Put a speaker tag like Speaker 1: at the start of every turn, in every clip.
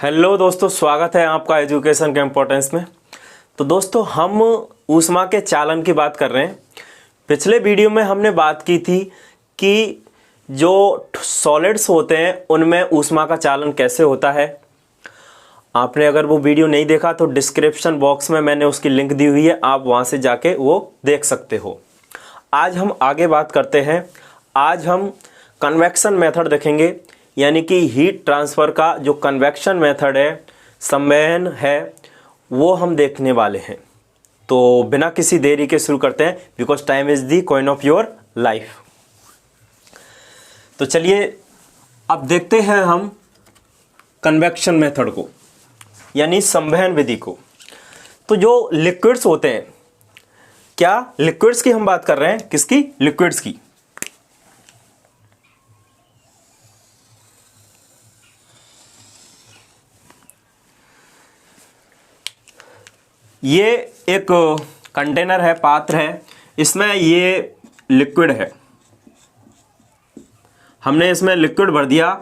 Speaker 1: Hello दोस्तों, स्वागत है आपका एजुकेशन के इम्पोर्टेंस में। तो दोस्तों, हम ऊष्मा के चालन की बात कर रहे हैं। पिछले वीडियो में हमने बात की थी कि जो सॉलिड्स होते हैं उनमें ऊष्मा का चालन कैसे होता है। आपने अगर वो वीडियो नहीं देखा तो डिस्क्रिप्शन बॉक्स में मैंने उसकी लिंक दी हुई है, आप वहाँ से जाके वो देख सकते हो। आज हम आगे बात करते हैं। आज हम कन्वेक्शन मेथड देखेंगे, यानी कि हीट ट्रांसफ़र का जो कन्वेक्शन मेथड है, संवहन है, वो हम देखने वाले हैं। तो बिना किसी देरी के शुरू करते हैं, because time is the coin of your life. तो चलिए अब देखते हैं हम कन्वेक्शन मेथड को, यानी संवहन विधि को। तो जो लिक्विड्स होते हैं, क्या लिक्विड्स की हम बात कर रहे हैं? किसकी? लिक्विड्स की। ये एक कंटेनर है, पात्र है, इसमें ये लिक्विड है। हमने इसमें लिक्विड भर दिया।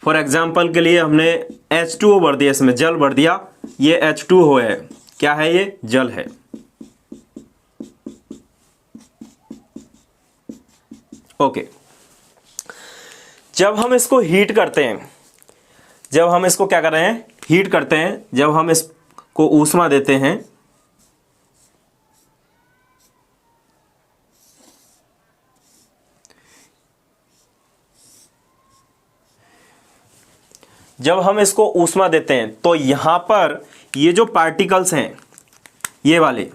Speaker 1: फॉर एग्जांपल के लिए हमने H2O भर दिया, इसमें जल भर दिया। ये H2O है। क्या है? ये जल है। ओके। जब हम इसको हीट करते हैं, जब हम इसको क्या कर रहे हैं? हीट करते हैं। जब हम इसको ऊष्मा देते हैं, जब हम इसको ऊष्मा देते हैं तो यहां पर ये जो पार्टिकल्स हैं, ये वाले,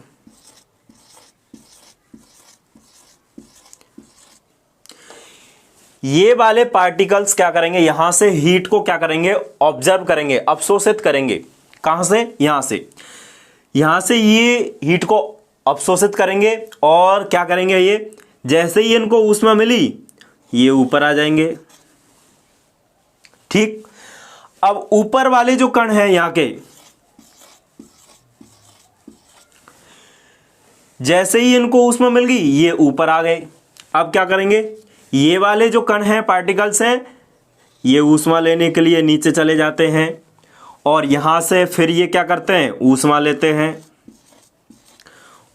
Speaker 1: ये वाले पार्टिकल्स क्या करेंगे? यहां से हीट को क्या करेंगे? ऑब्जर्व करेंगे, अवशोषित करेंगे। कहां से? यहां से। यहां से ये हीट को अवशोषित करेंगे और क्या करेंगे? ये जैसे ही इनको ऊष्मा मिली, ये ऊपर आ जाएंगे। ठीक। अब ऊपर वाले जो कण हैं यहां के, जैसे ही इनको ऊष्मा मिल गई, ये ऊपर आ गए। अब क्या करेंगे? ये वाले जो कण हैं, पार्टिकल्स हैं, ये ऊष्मा लेने के लिए नीचे चले जाते हैं और यहां से फिर ये क्या करते हैं? ऊष्मा लेते हैं।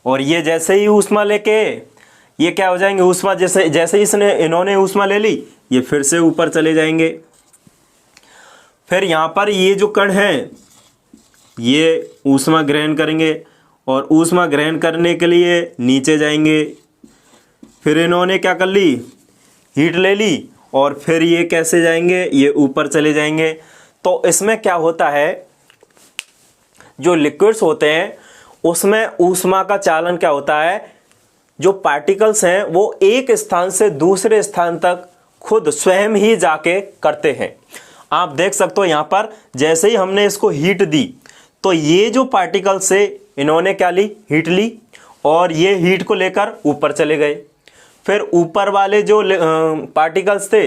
Speaker 1: और ये जैसे ही ऊष्मा लेके ये क्या हो जाएंगे? ऊष्मा जैसे ही इन्होंने ऊष्मा ले ली, ये फिर से ऊपर चले जाएंगे। फिर यहां पर ये जो कण हैं, ये ऊष्मा ग्रहण करेंगे और ऊष्मा ग्रहण करने के लिए नीचे जाएंगे। फिर इन्होंने क्या कर ली? हीट ले ली और फिर ये कैसे जाएंगे? ये ऊपर चले जाएंगे। तो इसमें क्या होता है? जो लिक्विड्स होते हैं उसमें ऊष्मा का चालन क्या होता है? जो पार्टिकल्स हैं वो एक स्थान से दूसरे स्थान तक खुद स्वयं ही जाके करते हैं। आप देख सकते हो यहां पर, जैसे ही हमने इसको हीट दी तो ये जो पार्टिकल्स से इन्होंने क्या ली? हीट ली और ये हीट को लेकर ऊपर चले गए। फिर ऊपर वाले जो पार्टिकल्स थे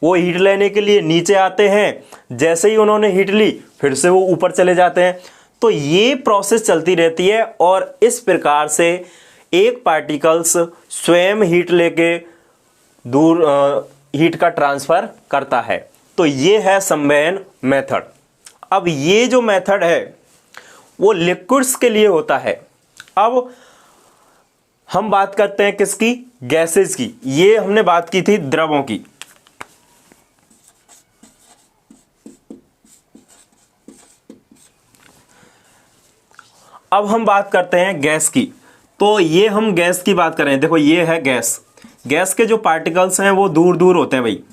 Speaker 1: वो हीट लेने के लिए नीचे आते हैं। जैसे ही उन्होंने हीट ली, फिर से वो ऊपर चले जाते हैं। तो ये प्रोसेस चलती रहती है और इस प्रकार से एक पार्टिकल्स स्वयं हीट लेके दूर हीट का ट्रांसफर करता है। तो ये है संवहन मेथड। अब ये जो मेथड है वो लिक्विड्स के लिए होता है। अब हम बात करते हैं किसकी? गैसेस की। ये हमने बात की थी द्रवों की। अब हम बात करते हैं गैस की। तो ये हम गैस की बात कर रहे हैं। देखो, ये है गैस। गैस के जो पार्टिकल्स हैं वो दूर दूर होते हैं भाई।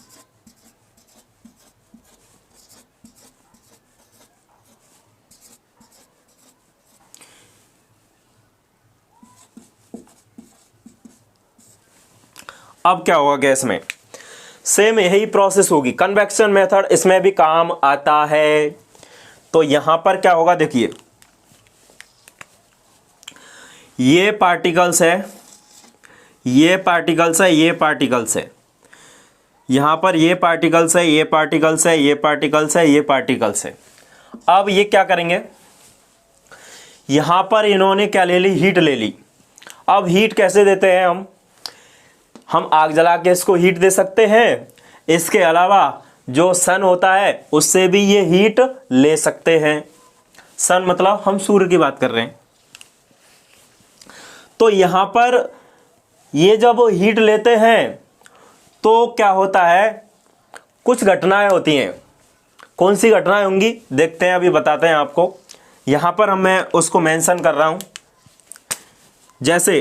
Speaker 1: अब क्या होगा गैस में? सेम यही प्रोसेस होगी। कन्वेक्शन मेथड इसमें भी काम आता है। तो यहां पर क्या होगा? देखिए, ये पार्टिकल्स है, ये पार्टिकल्स है, ये पार्टिकल्स है। यहां पर ये पार्टिकल्स है, ये पार्टिकल्स है, ये पार्टिकल्स है, ये पार्टिकल्स है। अब ये क्या करेंगे? यहां पर इन्होंने क्या ले ली? हीट ले ली। अब हीट कैसे देते हैं? हम आग जला के इसको हीट दे सकते हैं। इसके अलावा जो सन होता है उससे भी ये हीट ले सकते हैं। सन मतलब हम सूर्य की बात कर रहे हैं। तो यहां पर ये जब हीट लेते हैं तो क्या होता है, कुछ घटनाएं होती हैं। कौन सी घटनाएं होंगी देखते हैं, अभी बताते हैं आपको। यहां पर मैं उसको मेंशन कर रहा हूं। जैसे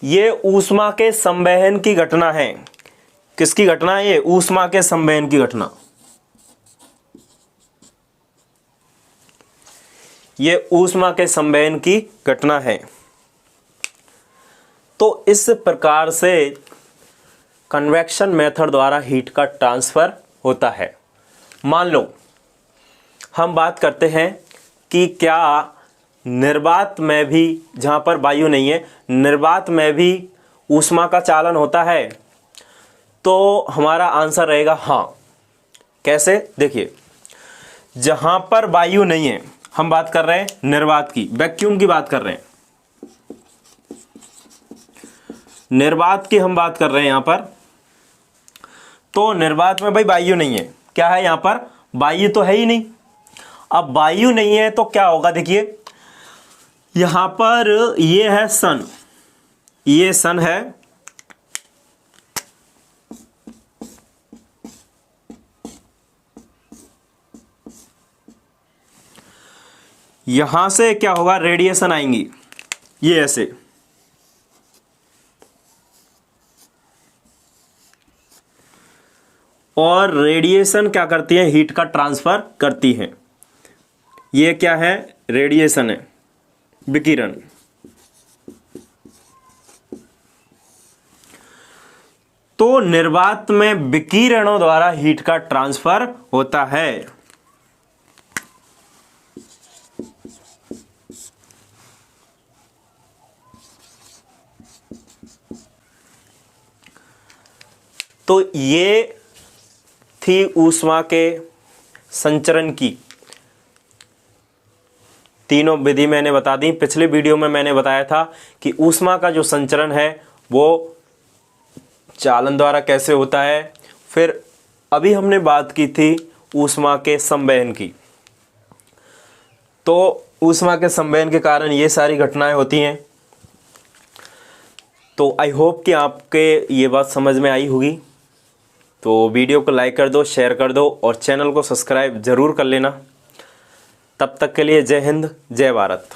Speaker 1: ये ऊष्मा के संवहन की घटना है। किसकी घटना है ये? ऊष्मा के संवहन की घटना। ये ऊष्मा के संवहन की घटना है। तो इस प्रकार से कन्वेक्शन मेथड द्वारा हीट का ट्रांसफर होता है। मान लो हम बात करते हैं कि क्या निर्वात में भी, जहां पर वायु नहीं है, निर्वात में भी ऊष्मा का चालन होता है? तो हमारा आंसर रहेगा हाँ। कैसे? देखिए, जहां पर वायु नहीं है, हम बात कर रहे हैं निर्वात की, वैक्यूम की बात कर रहे हैं, निर्वात की हम बात कर रहे हैं यहां पर। तो निर्वात में भाई वायु नहीं है, क्या है यहां पर? वायु तो है ही नहीं। अब वायु नहीं है तो क्या होगा? देखिए यहां पर ये है सन, ये सन है, यहां से क्या होगा? रेडिएशन आएंगी, ये ऐसे, और रेडिएशन क्या करती है? हीट का ट्रांसफर करती है। ये क्या है? रेडिएशन है, विकिरण। तो निर्वात में विकिरणों द्वारा हीट का ट्रांसफर होता है। तो ये थी ऊष्मा के संचरण की तीनों विधि मैंने बता दी। पिछले वीडियो में मैंने बताया था कि ऊष्मा का जो संचरण है वो चालन द्वारा कैसे होता है। फिर अभी हमने बात की थी ऊष्मा के संवहन की। तो ऊष्मा के संवहन के कारण ये सारी घटनाएं होती हैं। तो आई होप कि आपके ये बात समझ में आई होगी। तो वीडियो को लाइक कर दो, शेयर कर दो और चैनल को सब्सक्राइब ज़रूर कर लेना। तब तक के लिए जय हिंद, जय भारत।